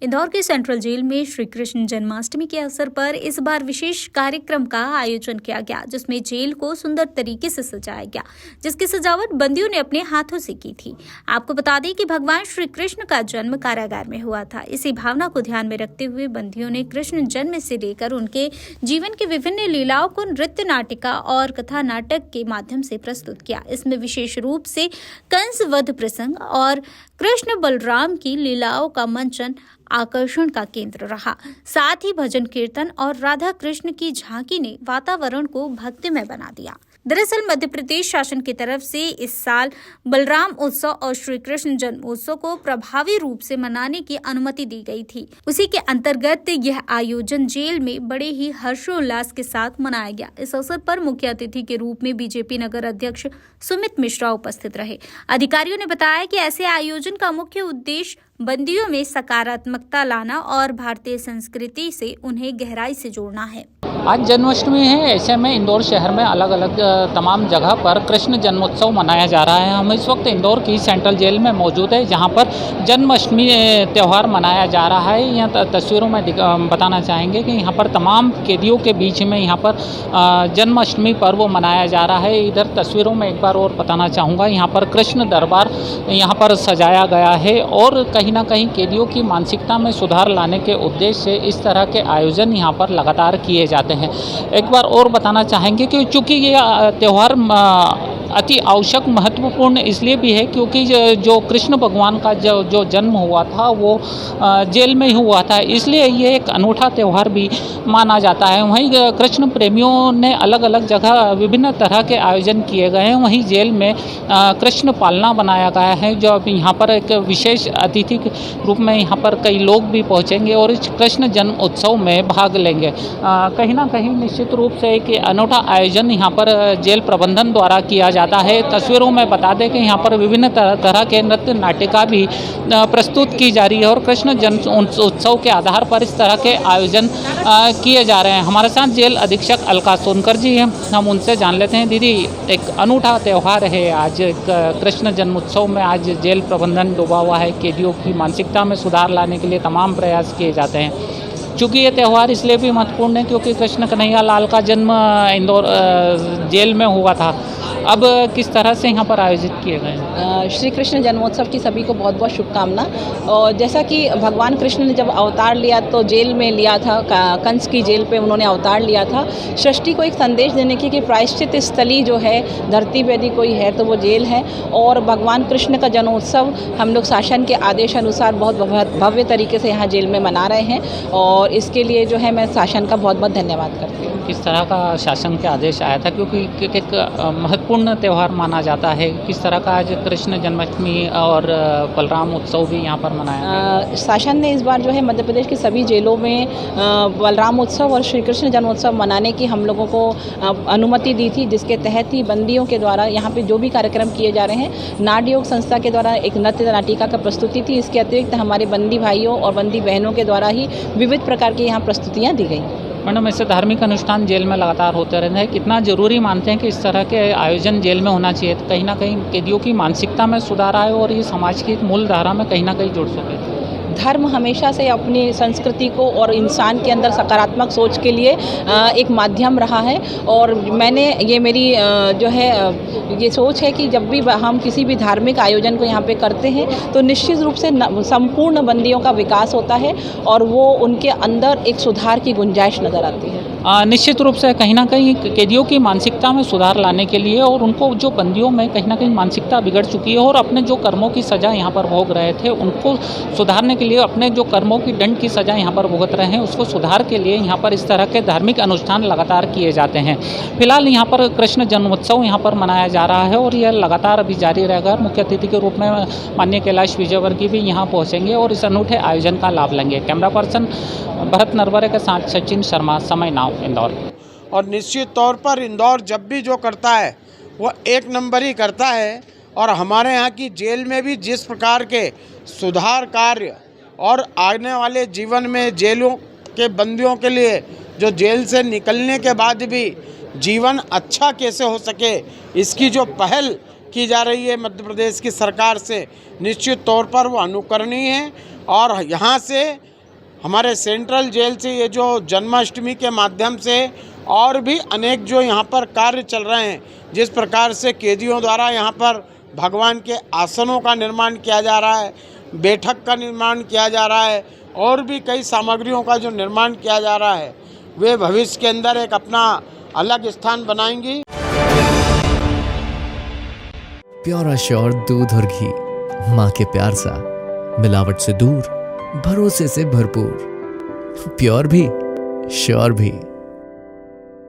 इंदौर के central jail में श्री कृष्ण जन्माष्टमी के अवसर पर इस बार विशेष कार्यक्रम का आयोजन किया गया, जिसमें जेल को सुंदर तरीके से सजाया गया, जिसकी सजावट बंदियों ने अपने हाथों से की थी। आपको बता दें कि भगवान श्री कृष्ण का जन्म कारागार में हुआ था। इसी भावना को ध्यान में रखते हुए बंदियों ने कृष्ण जन्म से लेकर उनके जीवन की विभिन्न लीलाओं को नृत्य, नाटिका और कथा नाटक के माध्यम से प्रस्तुत किया। इसमें विशेष रूप से कंस वध प्रसंग और कृष्ण बलराम की लीलाओं का मंचन आकर्षण का केंद्र रहा। साथ ही भजन कीर्तन और राधा कृष्ण की झांकी ने वातावरण को भक्तिमय बना दिया। दरअसल मध्य प्रदेश शासन की तरफ से इस साल बलराम उत्सव और श्री कृष्ण जन्मोत्सव को प्रभावी रूप से मनाने की अनुमति दी गई थी। उसी के अंतर्गत यह आयोजन जेल में बड़े ही हर्षोल्लास के साथ मनाया गया। इस अवसर पर मुख्य अतिथि के रूप में बीजेपी नगर अध्यक्ष सुमित मिश्रा उपस्थित रहे। अधिकारियों ने बताया कि ऐसे आयोजन का मुख्य उद्देश्य बंदियों में सकारात्मकता लाना और भारतीय संस्कृति से उन्हें गहराई से जोड़ना है। आज जन्माष्टमी है, ऐसे में इंदौर शहर में अलग अलग तमाम जगह पर कृष्ण जन्मोत्सव मनाया जा रहा है। हम इस वक्त इंदौर की सेंट्रल जेल में मौजूद है, जहां पर जन्माष्टमी त्यौहार मनाया जा रहा है। यहाँ तस्वीरों में बताना चाहेंगे कि यहाँ पर तमाम कैदियों के बीच में यहाँ पर जन्माष्टमी पर्व मनाया जा रहा है। इधर तस्वीरों में एक बार और बताना चाहूँगा, यहाँ पर कृष्ण दरबार यहाँ पर सजाया गया है और कहीं ना कहीं कैदियों की मानसिकता में सुधार लाने के उद्देश्य से इस तरह के आयोजन यहाँ पर लगातार किए जाते हैं। एक बार और बताना चाहेंगे कि चूँकि ये त्यौहार अति आवश्यक महत्वपूर्ण इसलिए भी है क्योंकि जो कृष्ण भगवान का जो जन्म हुआ था वो जेल में ही हुआ था, इसलिए ये एक अनूठा त्यौहार भी माना जाता है। वहीं कृष्ण प्रेमियों ने अलग अलग जगह विभिन्न तरह के आयोजन किए गए हैं। वहीं जेल में कृष्ण पालना बनाया गया है, जो अब यहाँ पर एक विशेष अतिथि के रूप में यहाँ पर कई लोग भी पहुँचेंगे और इस कृष्ण जन्म उत्सव में भाग लेंगे। कहीं ना कहीं निश्चित रूप से एक अनूठा आयोजन यहाँ पर जेल प्रबंधन द्वारा किया जाता है। तस्वीरों में बता दें कि यहाँ पर विभिन्न तरह के नृत्य नाटिका भी प्रस्तुत की जा रही है और कृष्ण जन्म उत्सव के आधार पर इस तरह के आयोजन किए जा रहे हैं। हमारे साथ जेल अधीक्षक अलका सोनकर जी हैं, हम उनसे जान लेते हैं। दीदी, एक अनूठा त्यौहार है आज कृष्ण जन्मोत्सव में, आज जेल प्रबंधन डूबा हुआ है। कैदियों की मानसिकता में सुधार लाने के लिए तमाम प्रयास किए जाते हैं। चूँकि ये त्यौहार इसलिए भी महत्वपूर्ण है क्योंकि कृष्ण कन्हैया लाल का जन्म इंदौर जेल में हुआ था। अब किस तरह से यहाँ पर आयोजित किए गए हैं? श्री कृष्ण जन्मोत्सव की सभी को बहुत बहुत शुभकामना। और जैसा कि भगवान कृष्ण ने जब अवतार लिया तो जेल में लिया था, कंस की जेल पे उन्होंने अवतार लिया था, सृष्टि को एक संदेश देने की कि प्रायश्चित स्थली जो है धरती पे यदि कोई है तो वो जेल है। और भगवान कृष्ण का जन्मोत्सव हम लोग शासन के आदेश अनुसार बहुत भव्य तरीके से यहाँ जेल में मना रहे हैं और इसके लिए जो है मैं शासन का बहुत बहुत धन्यवाद करती हूँ। किस तरह का शासन के आदेश आया था, क्योंकि एक महत्वपूर्ण त्यौहार माना जाता है, किस तरह का आज कृष्ण जन्माष्टमी और बलराम उत्सव भी यहाँ पर मनाया गया? शासन ने इस बार जो है मध्य प्रदेश की सभी जेलों में बलराम उत्सव और श्री कृष्ण जन्मोत्सव मनाने की हम लोगों को अनुमति दी थी, जिसके तहत ही बंदियों के द्वारा यहाँ पे जो भी कार्यक्रम किए जा रहे हैं, नाट्य योग संस्था के द्वारा एक नृत्य नाटिका का प्रस्तुति थी। इसके अतिरिक्त हमारे बंदी भाइयों और बंदी बहनों के द्वारा ही विविध प्रकार की यहाँ प्रस्तुतियाँ दी गई। मैडम, ऐसे धार्मिक अनुष्ठान जेल में लगातार होते रहते हैं, कितना ज़रूरी मानते हैं कि इस तरह के आयोजन जेल में होना चाहिए, तो कहीं ना कहीं कैदियों की मानसिकता में सुधार आए और ये समाज की एक मूल धारा में कहीं ना कहीं जुड़ सके? धर्म हमेशा से अपनी संस्कृति को और इंसान के अंदर सकारात्मक सोच के लिए एक माध्यम रहा है और मैंने ये मेरी जो है ये सोच है कि जब भी हम किसी भी धार्मिक आयोजन को यहाँ पे करते हैं तो निश्चित रूप से संपूर्ण बंदियों का विकास होता है और वो उनके अंदर एक सुधार की गुंजाइश नज़र आती है। निश्चित रूप से कहीं ना कहीं कैदियों की मानसिकता में सुधार लाने के लिए और उनको जो बंदियों में कहीं ना कहीं मानसिकता बिगड़ चुकी है और अपने जो कर्मों की सज़ा यहाँ पर भोग रहे थे उनको सुधारने के लिए, अपने जो कर्मों की दंड की सज़ा यहाँ पर भुगत रहे हैं उसको सुधार के लिए यहाँ पर इस तरह के धार्मिक अनुष्ठान लगातार किए जाते हैं। फिलहाल यहाँ पर कृष्ण जन्मोत्सव यहाँ पर मनाया जा रहा है और यह लगातार अभी जारी रहेगा। मुख्य अतिथि के रूप में माननीय कैलाश विजयवर्गीय भी यहाँ पहुँचेंगे और इस अनूठे आयोजन का लाभ लेंगे। कैमरा पर्सन भरत नरवरे के साथ सचिन शर्मा, समय नाउ इंदौर। और निश्चित तौर पर इंदौर जब भी जो करता है वो एक नंबर ही करता है और हमारे यहाँ की जेल में भी जिस प्रकार के सुधार कार्य और आने वाले जीवन में जेलों के बंदियों के लिए जो जेल से निकलने के बाद भी जीवन अच्छा कैसे हो सके, इसकी जो पहल की जा रही है मध्य प्रदेश की सरकार से, निश्चित तौर पर वो अनुकरणीय है। और यहाँ से हमारे सेंट्रल जेल से ये जो जन्माष्टमी के माध्यम से और भी अनेक जो यहाँ पर कार्य चल रहे हैं, जिस प्रकार से कैदियों द्वारा यहाँ पर भगवान के आसनों का निर्माण किया जा रहा है, बैठक का निर्माण किया जा रहा है और भी कई सामग्रियों का जो निर्माण किया जा रहा है, वे भविष्य के अंदर एक अपना अलग स्थान बनाएंगी। प्योर श्योर दूध और घी, माँ के प्यार सा, मिलावट से दूर, भरोसे से भरपूर, प्योर भी श्योर भी।